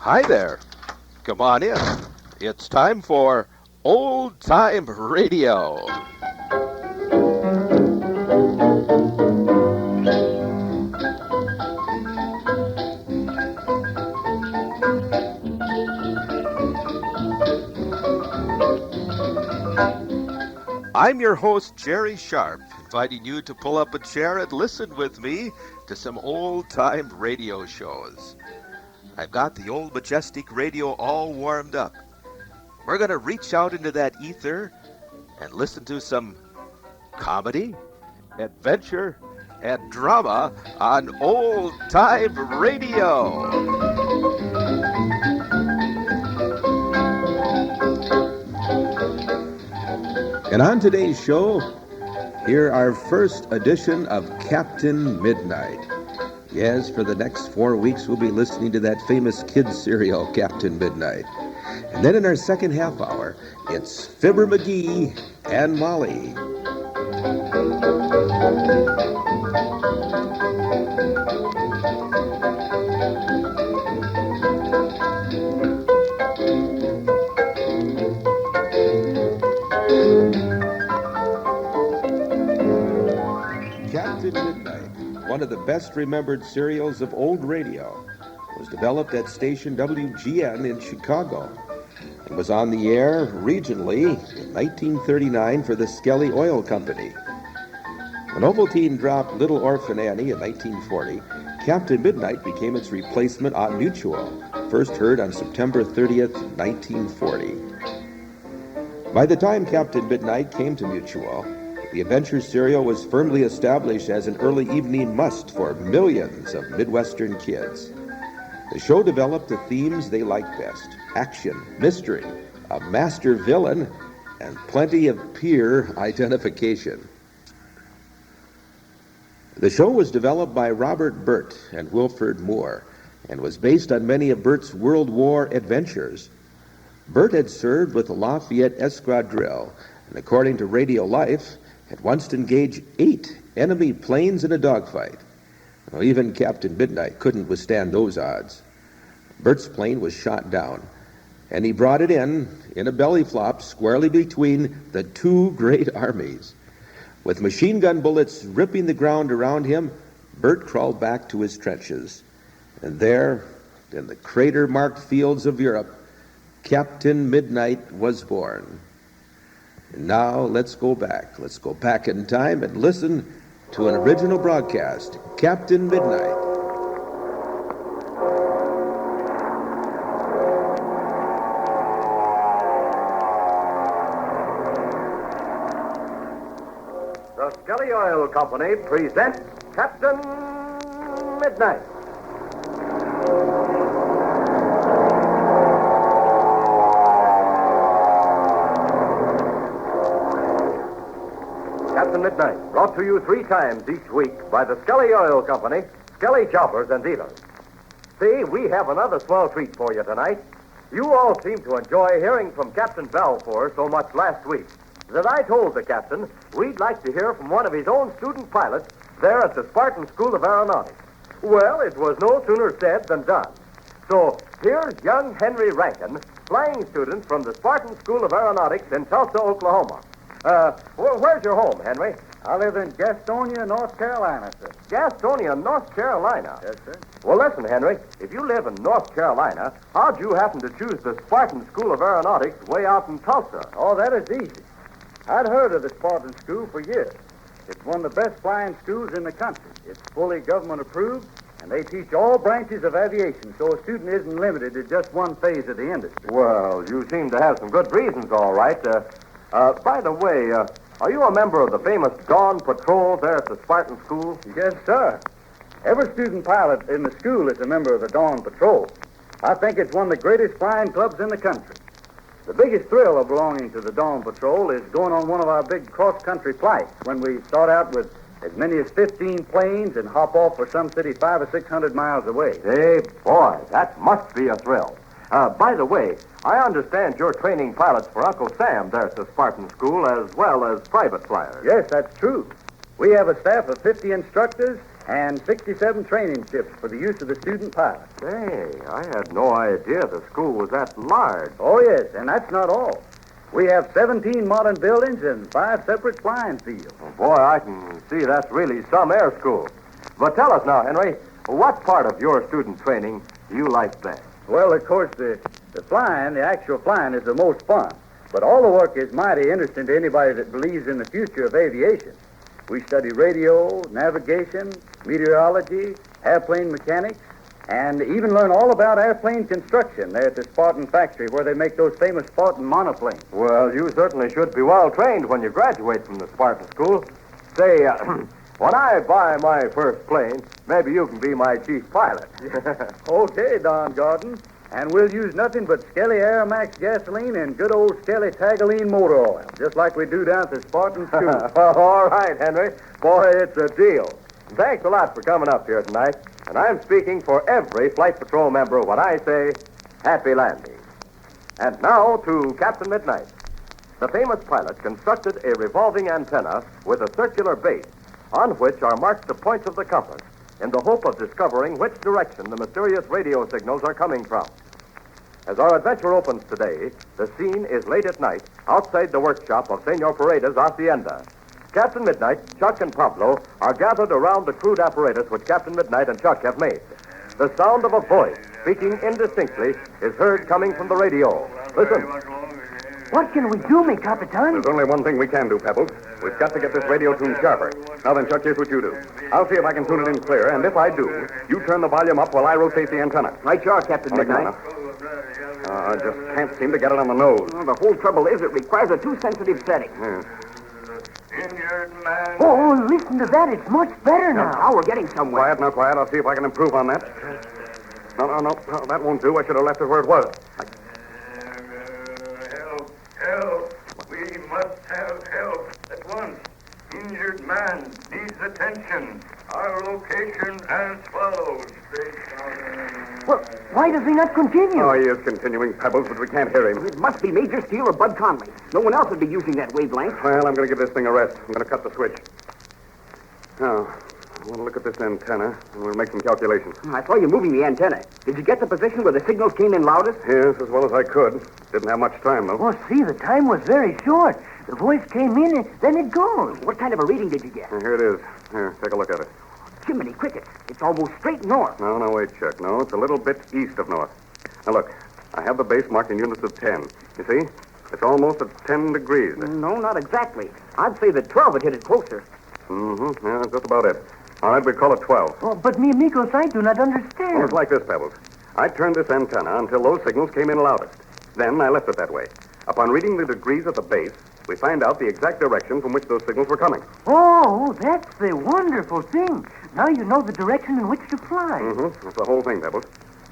Hi there. Come on in. It's time for Old Time Radio. I'm your host, Jerry Sharp, inviting you to pull up a chair and listen with me to some old-time radio shows. I've got the old majestic radio all warmed up. We're going to reach out into that ether and listen to some comedy, adventure, and drama on old-time radio. And on today's show, here our first edition of Captain Midnight. Yes, for the next 4 weeks we'll be listening to that famous kids serial, Captain Midnight. And then in our second half hour, it's Fibber McGee and Molly. Captain Midnight, one of the best remembered serials of old radio, was developed at station WGN in Chicago and was on the air regionally in 1939 for the Skelly Oil Company. When Ovaltine dropped Little Orphan Annie in 1940, Captain Midnight became its replacement on Mutual, first heard on September 30th, 1940. By the time Captain Midnight came to Mutual, the adventure serial was firmly established as an early evening must for millions of Midwestern kids. The show developed the themes they liked best: action, mystery, a master villain, and plenty of peer identification. The show was developed by Robert Burt and Wilford Moore and was based on many of Burt's World War adventures. Burt had served with the Lafayette Escadrille and, according to Radio Life, had once engaged 8 enemy planes in a dogfight. Well, even Captain Midnight couldn't withstand those odds. Burt's plane was shot down, and he brought it in a belly flop squarely between the two great armies. With machine gun bullets ripping the ground around him, Burt crawled back to his trenches. And there, in the crater-marked fields of Europe, Captain Midnight was born. And now let's go back. Let's go back in time and listen to an original broadcast, Captain Midnight. The Skelly Oil Company presents Captain Midnight. Captain Midnight, brought to you 3 times each week by the Skelly Oil Company, Skelly Choppers and Dealers. See, we have another swell treat for you tonight. You all seem to enjoy hearing from Captain Balfour so much last week that I told the captain we'd like to hear from one of his own student pilots there at the Spartan School of Aeronautics. Well, it was no sooner said than done. So here's young Henry Rankin, flying student from the Spartan School of Aeronautics in Tulsa, Oklahoma. Where's your home, Henry? I live in Gastonia, North Carolina, sir. Gastonia, North Carolina. Yes, sir. Well, listen, Henry, if you live in North Carolina, how'd you happen to choose the Spartan School of Aeronautics way out in Tulsa? Oh, that is easy. I'd heard of the Spartan School for years. It's one of the best flying schools in the country. It's fully government approved, and they teach all branches of aviation, so a student isn't limited to just one phase of the industry. Well, you seem to have some good reasons, all right. By the way, are you a member of the famous Dawn Patrol there at the Spartan School? Yes, sir. Every student pilot in the school is a member of the Dawn Patrol. I think it's one of the greatest flying clubs in the country. The biggest thrill of belonging to the Dawn Patrol is going on one of our big cross-country flights when we start out with as many as 15 planes and hop off for some city 500 or 600 miles away. Hey, boy, that must be a thrill. By the way, I understand you're training pilots for Uncle Sam there at the Spartan School as well as private flyers. Yes, that's true. We have a staff of 50 instructors and 67 training ships for the use of the student pilots. Hey, I had no idea the school was that large. Oh, yes, and that's not all. We have 17 modern buildings and 5 separate flying fields. Well, boy, I can see that's really some air school. But tell us now, Henry, what part of your student training do you like best? Well, of course, the actual flying is the most fun. But all the work is mighty interesting to anybody that believes in the future of aviation. We study radio, navigation, meteorology, airplane mechanics, and even learn all about airplane construction there at the Spartan factory where they make those famous Spartan monoplanes. Well, you certainly should be well trained when you graduate from the Spartan school. Say, when I buy my first plane, maybe you can be my chief pilot. Okay, Don Gordon. And we'll use nothing but Skelly Aeromax gasoline and good old Skelly Tagaline motor oil, just like we do down at the Spartan school. All right, Henry. Boy, it's a deal. Thanks a lot for coming up here tonight. And I'm speaking for every Flight Patrol member when I say happy landing. And now to Captain Midnight. The famous pilot constructed a revolving antenna with a circular base on which are marked the points of the compass in the hope of discovering which direction the mysterious radio signals are coming from. As our adventure opens today, the scene is late at night outside the workshop of Senor Paredes' hacienda. Captain Midnight, Chuck, and Pablo are gathered around the crude apparatus which Captain Midnight and Chuck have made. The sound of a voice speaking indistinctly is heard coming from the radio. Listen. What can we do, me Capitan? There's only one thing we can do, Pebbles. We've got to get this radio tuned sharper. Now then, Chuck, here's what you do. I'll see if I can tune it in clear, and if I do, you turn the volume up while I rotate the antenna. Right you are, Captain Midnight. I just can't seem to get it on the nose. Well, the whole trouble is it requires a too sensitive setting. Yeah. Injured man. Oh, listen to that. It's much better now. Now we're getting somewhere. Quiet, now, quiet. I'll see if I can improve on that. No, that won't do. I should have left it where it was. Help. We must have help at once. Injured man needs attention. Our location as follows. Well, why does he not continue? Oh, he is continuing, Pebbles, but we can't hear him. It must be Major Steele or Bud Conley. No one else would be using that wavelength. Well, I'm going to give this thing a rest. I'm going to cut the switch. Now, I want to look at this antenna, and we'll make some calculations. I saw you moving the antenna. Did you get the position where the signals came in loudest? Yes, as well as I could. Didn't have much time, though. Oh, see, the time was very short. The voice came in, and then it goes. What kind of a reading did you get? Here it is. Here, take a look at it. Jiminy crickets. It's almost straight north. No, wait, Chuck. No, it's a little bit east of north. Now, look, I have the base marked in units of 10. You see? It's almost at 10 degrees. No, not exactly. I'd say that 12 would hit it closer. Mm-hmm. Yeah, that's just about it. All right, we call it 12. Oh, but me amigos, I do not understand. Well, it's like this, Pebbles. I turned this antenna until those signals came in loudest. Then I left it that way. Upon reading the degrees at the base, we find out the exact direction from which those signals were coming. Oh, that's the wonderful thing. Now you know the direction in which to fly. Mm-hmm. That's the whole thing, Pebbles.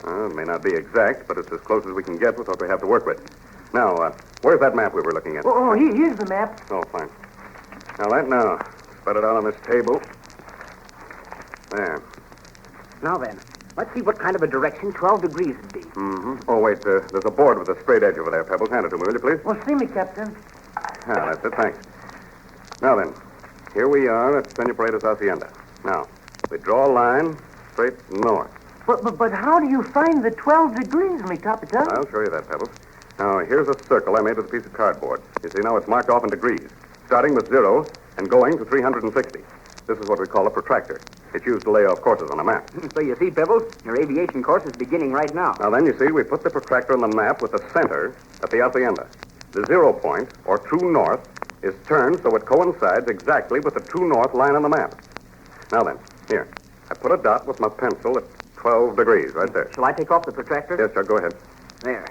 It may not be exact, but it's as close as we can get with what we have to work with. Now, where's that map we were looking at? Here's the map. Oh, fine. Now, spread it out on this table. There. Now then, let's see what kind of a direction 12 degrees would be. Mm-hmm. Oh, wait, there's a board with a straight edge over there, Pebbles. Hand it to me, will you, please? Well, see me, Captain. That's it, thanks. Now then, here we are at Senor Paredes' hacienda. Now, we draw a line straight north. But how do you find the 12 degrees, me Capitan? I'll show you that, Pebbles. Now, here's a circle I made with a piece of cardboard. You see, now it's marked off in degrees, starting with 0 and going to 360. This is what we call a protractor. It's used to lay off courses on a map. So you see, Pebbles, your aviation course is beginning right now. Now then, you see, we put the protractor on the map with the center at the hacienda. The 0 point, or true north, is turned so it coincides exactly with the true north line on the map. Now then, here. I put a dot with my pencil at 12 degrees, right there. Shall I take off the protractor? Yes, Chuck, go ahead. There.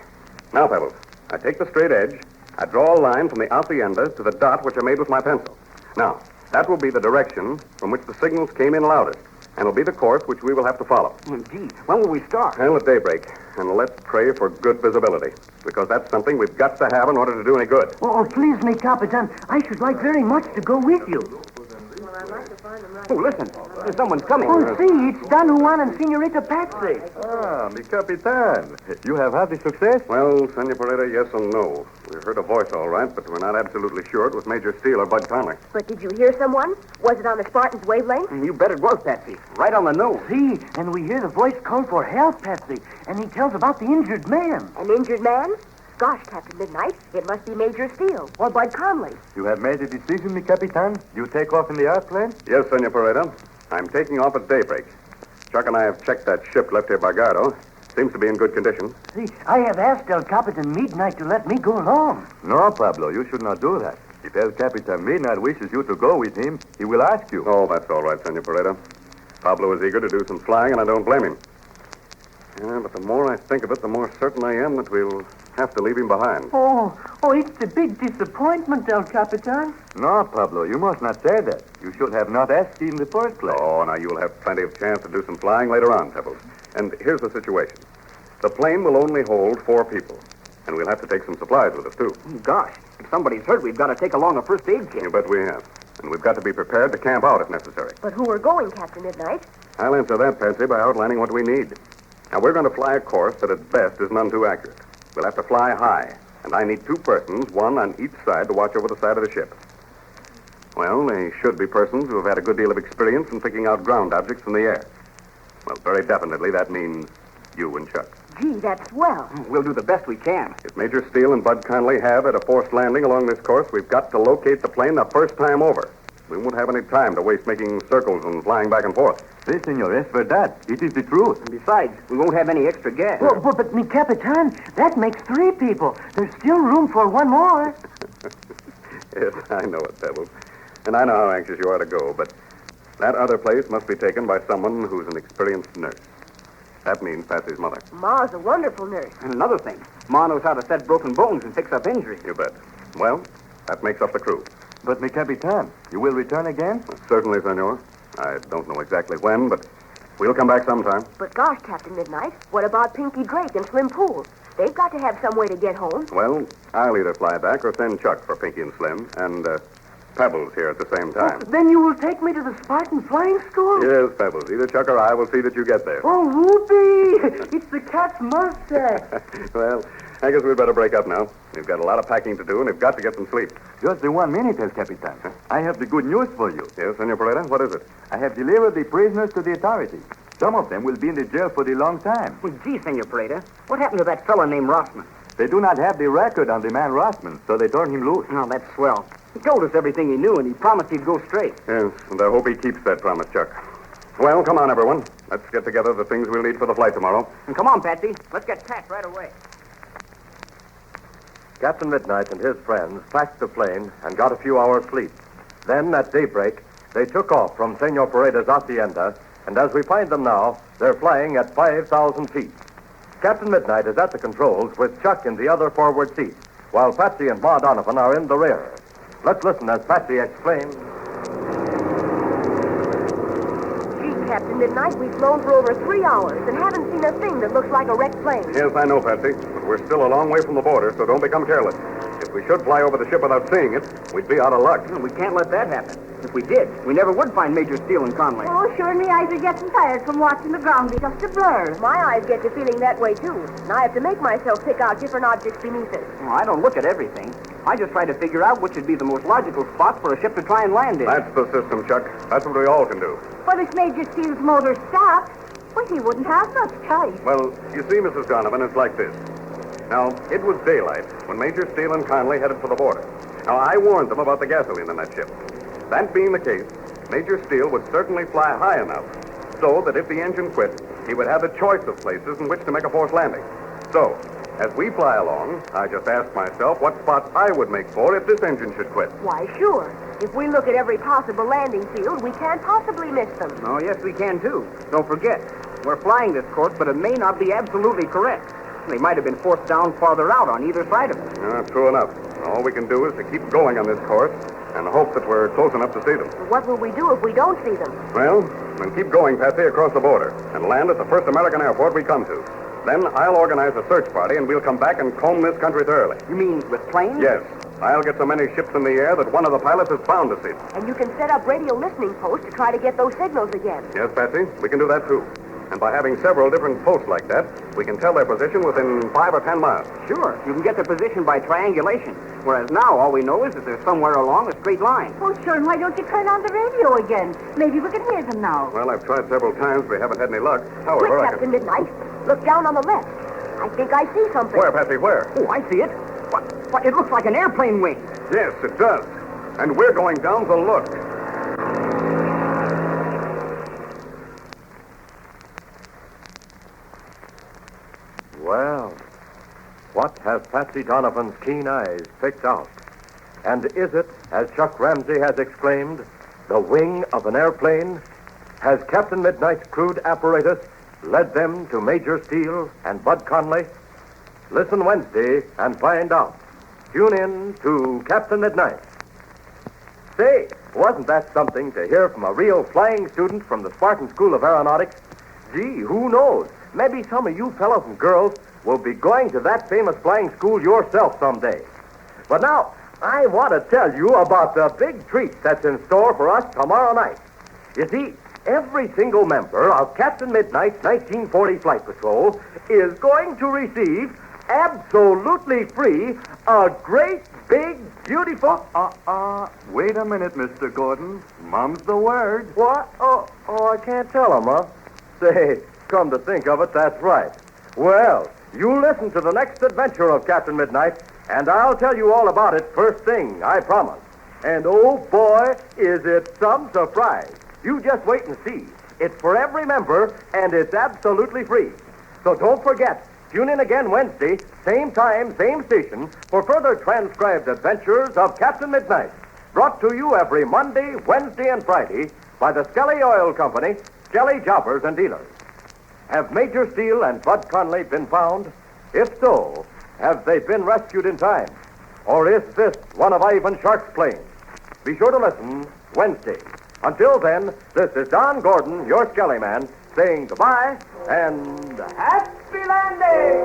Now, Pebbles, I take the straight edge, I draw a line from the hacienda to the dot which I made with my pencil. Now, that will be the direction from which the signals came in loudest, and will be the course which we will have to follow. Gee, when will we start? Well, at daybreak, and let's pray for good visibility, because that's something we've got to have in order to do any good. Oh, please, me Capitan, I should like very much to go with you. Oh, listen. Someone's coming. Oh, see, it's Don Juan and Senorita Patsy. Ah, mi Capitan. You have had the success? Well, Senor Pereira, yes and no. We heard a voice all right, but we're not absolutely sure it was Major Steele or Bud Conley. But did you hear someone? Was it on the Spartan's wavelength? You bet it was, Patsy. Right on the nose. See, and we hear the voice call for help, Patsy. And he tells about the injured man. An injured man? Gosh, Captain Midnight, it must be Major Steele or Bud Conley. You have made a decision, mi Capitan? You take off in the airplane? Yes, Senor Pereira. I'm taking off at daybreak. Chuck and I have checked that ship left here by Gardo. Seems to be in good condition. See, I have asked El Capitan Midnight to let me go along. No, Pablo, you should not do that. If El Capitan Midnight wishes you to go with him, he will ask you. Oh, that's all right, Senor Pereira. Pablo is eager to do some flying, and I don't blame him. Yeah, but the more I think of it, the more certain I am that we'll have to leave him behind. Oh, it's a big disappointment, El Capitan. No, Pablo, you must not say that. You should have not asked in the first place. Oh, now you'll have plenty of chance to do some flying later on, Pebbles. And here's the situation. The plane will only hold 4 people, and we'll have to take some supplies with us, too. Gosh, if somebody's hurt, we've got to take along a first aid kit. You bet we have. And we've got to be prepared to camp out if necessary. But who are going, Captain Midnight? I'll answer that, Patsy, by outlining what we need. Now, we're going to fly a course that at best is none too accurate. We'll have to fly high, and I need 2 persons, one on each side, to watch over the side of the ship. Well, they should be persons who have had a good deal of experience in picking out ground objects in the air. Well, very definitely that means you and Chuck. Gee, that's swell. We'll do the best we can. If Major Steele and Bud Conley have at a forced landing along this course, we've got to locate the plane the first time over. We won't have any time to waste making circles and flying back and forth. Si, senor, es verdad. It is the truth. And besides, we won't have any extra gas. But mi Capitan, that makes 3 people. There's still room for 1 more. Yes, I know it, Pebbles. And I know how anxious you are to go, but that other place must be taken by someone who's an experienced nurse. That means Patsy's mother. Ma's a wonderful nurse. And another thing, Ma knows how to set broken bones and fix up injuries. You bet. Well, that makes up the crew. But, mi Capitan, you will return again? Certainly, senor. I don't know exactly when, but we'll come back sometime. But gosh, Captain Midnight, what about Pinky Drake and Slim Pool? They've got to have some way to get home. Well, I'll either fly back or send Chuck for Pinky and Slim, and Pebbles here at the same time. Then you will take me to the Spartan Flying School? Yes, Pebbles. Either Chuck or I will see that you get there. Oh, whoopee! It's the cat's mustache. Well, I guess we'd better break up now. We've got a lot of packing to do, and we've got to get some sleep. Just the 1 minute, El Capitan. I have the good news for you. Yes, Senor Pereira? What is it? I have delivered the prisoners to the authorities. Some of them will be in the jail for a long time. Well, gee, Senor Pereira, what happened to that fellow named Rossman? They do not have the record on the man Rossman, so they turned him loose. Oh, that's swell. He told us everything he knew, and he promised he'd go straight. Yes, and I hope he keeps that promise, Chuck. Well, come on, everyone. Let's get together the things we'll need for the flight tomorrow. And come on, Patsy. Let's get packed right away. Captain Midnight and his friends packed the plane and got a few hours' sleep. Then, at daybreak, they took off from Senor Pereira's hacienda, and as we find them now, they're flying at 5,000 feet. Captain Midnight is at the controls with Chuck in the other forward seat, while Patsy and Ma Donovan are in the rear. Let's listen as Patsy explains. Gee, Captain Midnight, we've flown for over 3 hours and haven't seen a thing that looks like a wrecked plane. Yes, I know, Patsy, but we're still a long way from the border, so don't become careless. If we should fly over the ship without seeing it, we'd be out of luck. We can't let that happen. If we did, we never would find Major Steele and Conley. Oh, sure, me eyes are getting tired from watching the ground be just a blur. My eyes get to feeling that way, too, and I have to make myself pick out different objects beneath us. Well, I don't look at everything. I just try to figure out which would be the most logical spot for a ship to try and land in. That's the system, Chuck. That's what we all can do. But if Major Steele's motor stopped, well, he wouldn't have much choice. Well, you see, Mrs. Donovan, it's like this. Now, it was daylight when Major Steele and Conley headed for the border. Now, I warned them about the gasoline in that ship. That being the case, Major Steele would certainly fly high enough so that if the engine quit, he would have a choice of places in which to make a forced landing. So, as we fly along, I just asked myself what spot I would make for if this engine should quit. Why, sure. If we look at every possible landing field, we can't possibly miss them. Oh, yes, we can, too. Don't forget, we're flying this course, but it may not be absolutely correct. They might have been forced down farther out on either side of it. True enough. All we can do is to keep going on this course and hope that we're close enough to see them. What will we do if we don't see them? Well, we'll keep going, Patsy, across the border and land at the first American airport we come to. Then I'll organize a search party, and we'll come back and comb this country thoroughly. You mean with planes? Yes. I'll get so many ships in the air that one of the pilots is bound to see them. And you can set up radio listening posts to try to get those signals again. Yes, Patsy, we can do that, too. And by having several different posts like that, we can tell their position within 5 or 10 miles. Sure, you can get their position by triangulation. Whereas now all we know is that they're somewhere along a straight line. Oh, sure, and why don't you turn on the radio again? Maybe we can hear them now. Well, I've tried several times. We haven't had any luck. Quick, However, Captain Midnight. Look down on the left. I think I see something. Where, Patsy, where? Oh, I see it. What? It looks like an airplane wing. Yes, it does. And we're going down to look. Well, what has Patsy Donovan's keen eyes picked out? And is it, as Chuck Ramsey has exclaimed, the wing of an airplane? Has Captain Midnight's crude apparatus led them to Major Steele and Bud Conley? Listen Wednesday and find out. Tune in to Captain Midnight. Say, wasn't that something to hear from a real flying student from the Spartan School of Aeronautics? Gee, who knows? Maybe some of you fellows and girls will be going to that famous flying school yourself someday. But now, I want to tell you about the big treat that's in store for us tomorrow night. You see, every single member of Captain Midnight's 1940 Flight Patrol is going to receive, absolutely free, a great, big, beautiful... Wait a minute, Mr. Gordon. Mum's the word. What? Oh, I can't tell him, huh? Say, come to think of it, that's right. Well, you listen to the next adventure of Captain Midnight, and I'll tell you all about it first thing, I promise. And oh boy, is it some surprise. You just wait and see. It's for every member, and it's absolutely free. So don't forget, tune in again Wednesday, same time, same station, for further transcribed adventures of Captain Midnight. Brought to you every Monday, Wednesday, and Friday by the Skelly Oil Company, Skelly Jobbers and Dealers. Have Major Steele and Bud Conley been found? If so, have they been rescued in time? Or is this one of Ivan Shark's planes? Be sure to listen Wednesday. Until then, this is Don Gordon, your Skelly Man, saying goodbye and happy landing!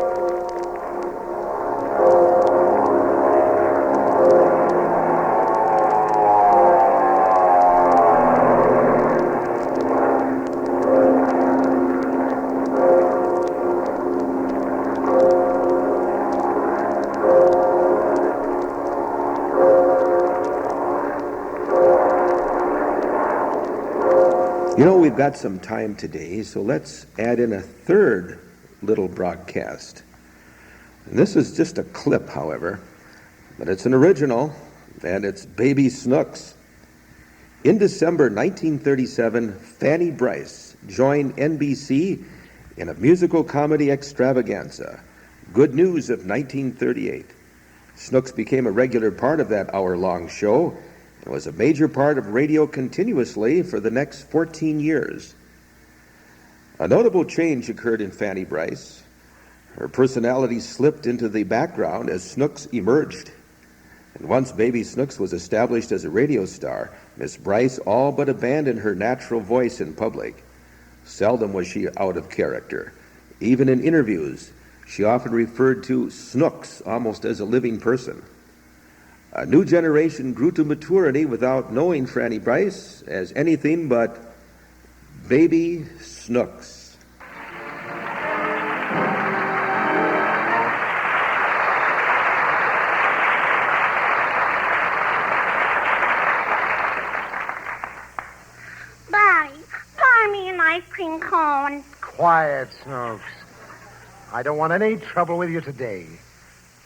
You know, we've got some time today, so let's add in a third little broadcast. And this is just a clip, however, but it's an original, and it's Baby Snooks. In December 1937, Fanny Brice joined NBC in a musical comedy extravaganza, Good News of 1938. Snooks became a regular part of that hour-long show and was a major part of radio continuously for the next 14 years. A notable change occurred in Fanny Brice. Her personality slipped into the background as Snooks emerged. And once Baby Snooks was established as a radio star, Miss Brice all but abandoned her natural voice in public. Seldom was she out of character. Even in interviews, she often referred to Snooks almost as a living person. A new generation grew to maturity without knowing Fanny Brice as anything but Baby Snooks. Barry, buy me an ice cream cone. Quiet, Snooks. I don't want any trouble with you today.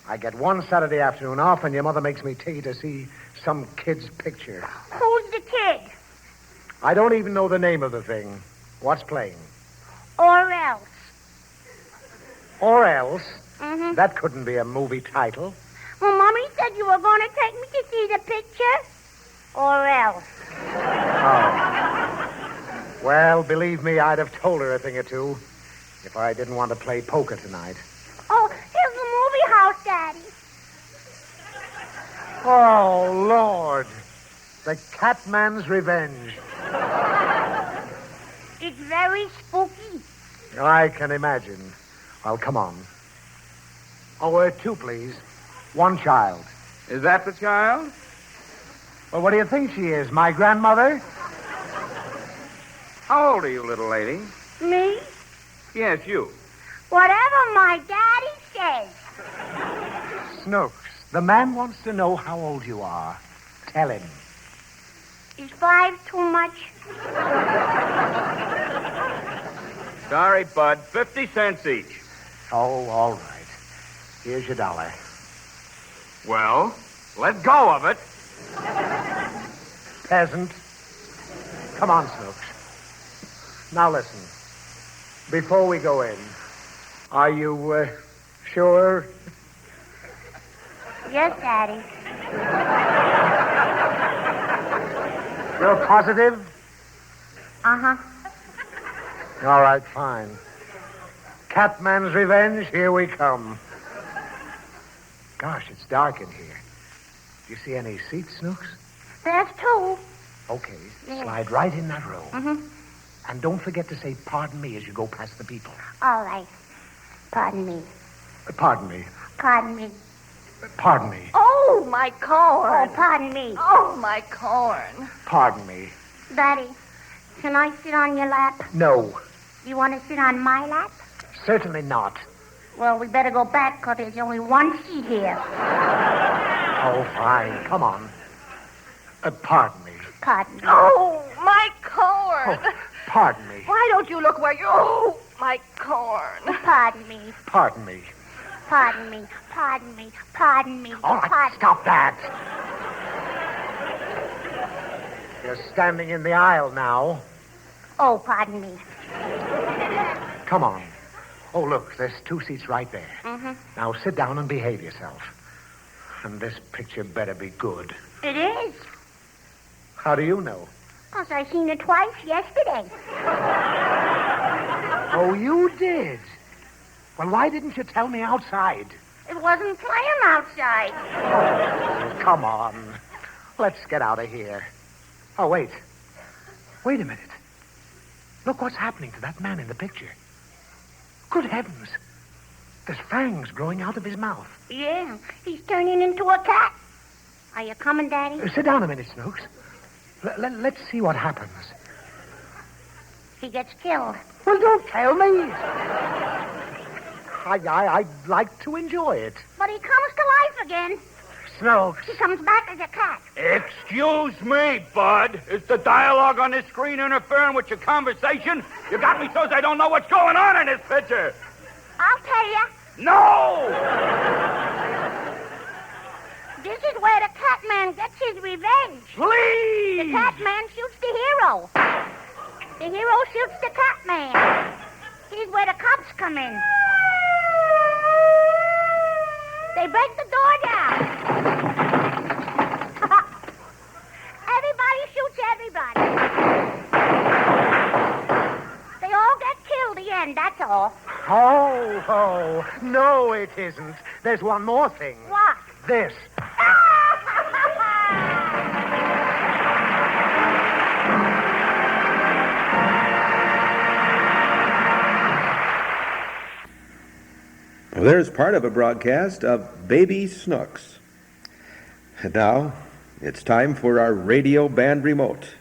I get one Saturday afternoon off, and your mother makes me take you to see some kid's picture. Who's the kid? I don't even know the name of the thing. What's playing? Or else. Or else? Mm-hmm. That couldn't be a movie title. Well, Mommy said you were going to take me to see the picture. Or else. Oh. Well, believe me, I'd have told her a thing or two if I didn't want to play poker tonight. Oh, here's the movie house, Daddy. Oh, Lord. The Catman's Revenge. It's very spooky. I can imagine. Well, come on. Oh, two, please. One child. Is that the child? Well, what do you think she is, my grandmother? How old are you, little lady? Me? Yes, you. Whatever my daddy says. Snooks, the man wants to know how old you are. Tell him. Is 5 too much? Sorry, Bud. 50 cents each. Oh, all right. Here's your $1. Well, let go of it. Peasant. Come on, Snooks. Now listen. Before we go in, are you sure? Yes, Daddy. You're positive? Uh-huh. All right, fine. Catman's revenge, here we come. Gosh, it's dark in here. Do you see any seats, Snooks? There's 2. Okay, Yeah. slide right in that row. Mm-hmm. And don't forget to say pardon me as you go past the people. All right. Pardon me. Pardon me. Pardon me. Pardon me. Oh, my corn. Oh, pardon me. Oh, my corn. Pardon me. Daddy, can I sit on your lap? No, You want to sit on my lap? certainly not. Well, we better go back, 'cause there's only one seat here. Oh, fine. Come on. Pardon me. Pardon me. Oh, my corn. Oh, pardon me. Why don't you look where you... Oh, my corn. Pardon me. Pardon me. Pardon me. Pardon me. Pardon me. All right, Pardon. stop that. You're standing in the aisle now. Oh, pardon me. Come on. Oh, look, there's 2 seats right there. Mm-hmm. Now sit down and behave yourself. And this picture better be good. It is. How do you know? 'Cause I seen it twice yesterday. Oh, you did? Well, why didn't you tell me outside? It wasn't playing outside. Oh, come on. Let's get out of here. Oh, wait. Wait a minute. Look what's happening to that man in the picture. Good heavens. There's fangs growing out of his mouth. Yeah, he's turning into a cat. Are you coming, Daddy? Sit down a minute, Snooks. Let's see what happens. He gets killed. Well, don't tell me. I'd like to enjoy it. But he comes to life again. Snooks. He comes back as a cat. Excuse me, Bud. Is the dialogue on this screen interfering with your conversation? You got me so's I don't know what's going on in this picture. I'll tell you. No! This is where the cat man gets his revenge. Please! The cat man shoots the hero. The hero shoots the cat man. Here's where the cops come in. They break the door down. Everybody shoots everybody. They all get killed the end, that's all. Oh, no, it isn't. There's one more thing. What? This. Well, there's part of a broadcast of Baby Snooks. And now, it's time for our radio band remote.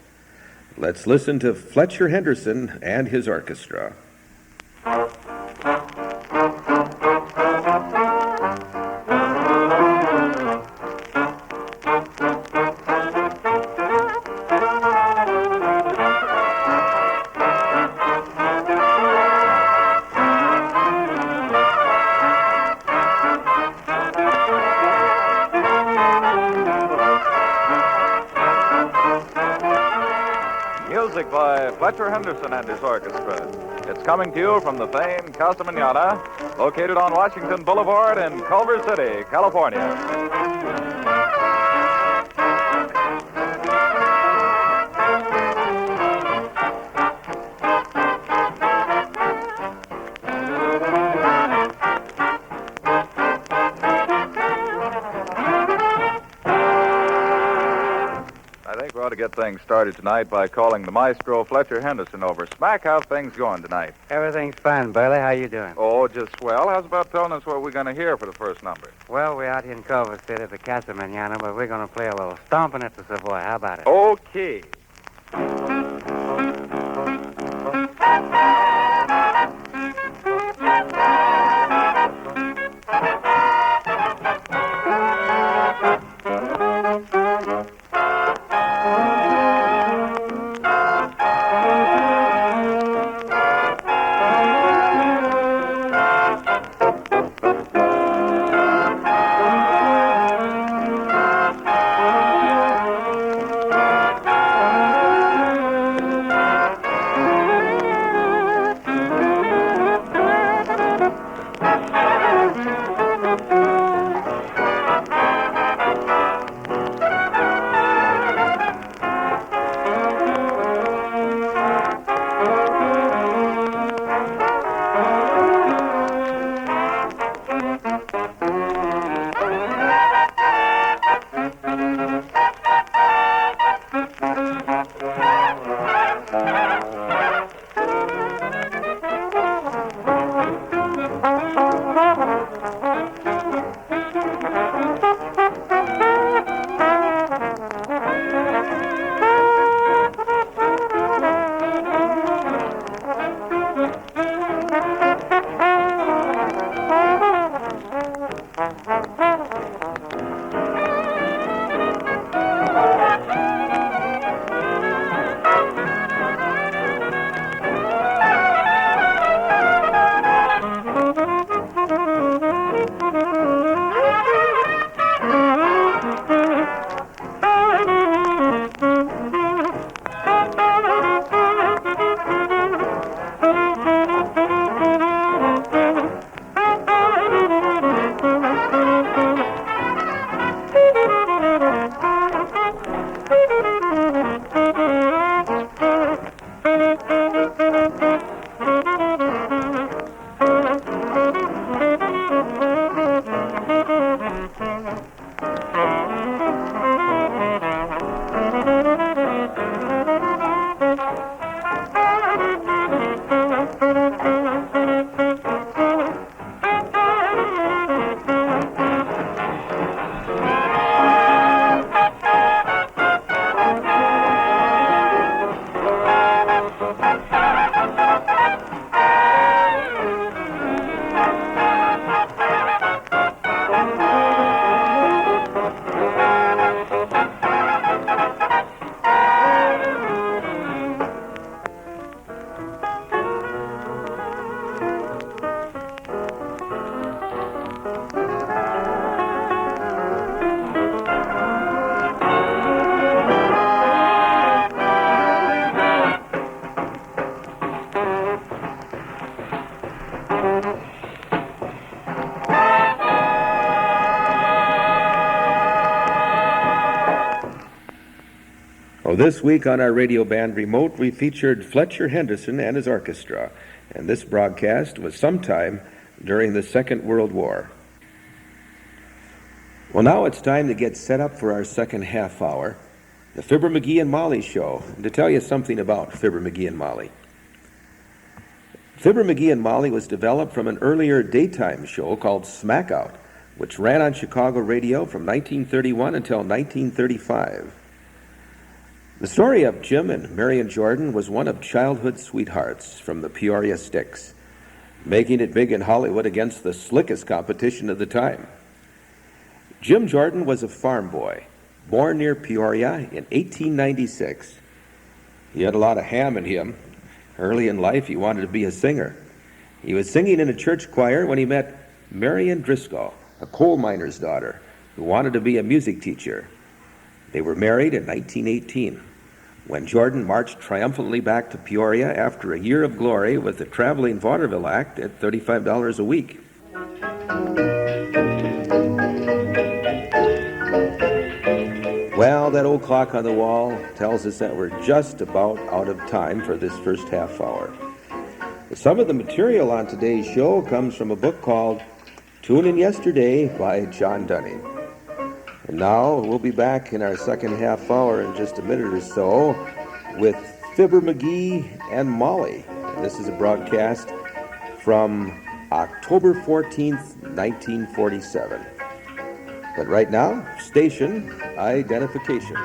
Let's listen to Fletcher Henderson and his orchestra. Music by Fletcher Henderson and his orchestra. It's coming to you from the famed Casa Manana, located on Washington Boulevard in Culver City, California. get things started tonight by calling the maestro, Fletcher Henderson, over. Smack, how's things going tonight? Everything's fine, Burley. How you doing? Oh, just swell. How's about telling us what we're going to hear for the first number? Well, we're out here in Culver City at the Casa Manana, but we're going to play a little stomping at the Savoy. How about it? Okay. This week on our radio band remote, we featured Fletcher Henderson and his orchestra, and this broadcast was sometime during the Second World War. Well, now it's time to get set up for our second half hour, the Fibber McGee and Molly Show, and to tell you something about Fibber McGee and Molly. Fibber McGee and Molly was developed from an earlier daytime show called Smack Out, which ran on Chicago radio from 1931 until 1935. The story of Jim and Marion Jordan was one of childhood sweethearts from the Peoria Sticks, making it big in Hollywood against the slickest competition of the time. Jim Jordan was a farm boy, born near Peoria in 1896. He had a lot of ham in him. Early in life, he wanted to be a singer. He was singing in a church choir when he met Marion Driscoll, a coal miner's daughter, who wanted to be a music teacher. They were married in 1918, when Jordan marched triumphantly back to Peoria after a year of glory with the traveling vaudeville act at $35 a week. Well, that old clock on the wall tells us that we're just about out of time for this first half hour. Some of the material on today's show comes from a book called Tune In Yesterday by John Dunning. And now we'll be back in our second half hour in just a minute or so with Fibber McGee and Molly. And this is a broadcast from October 14th, 1947. But right now, station identification.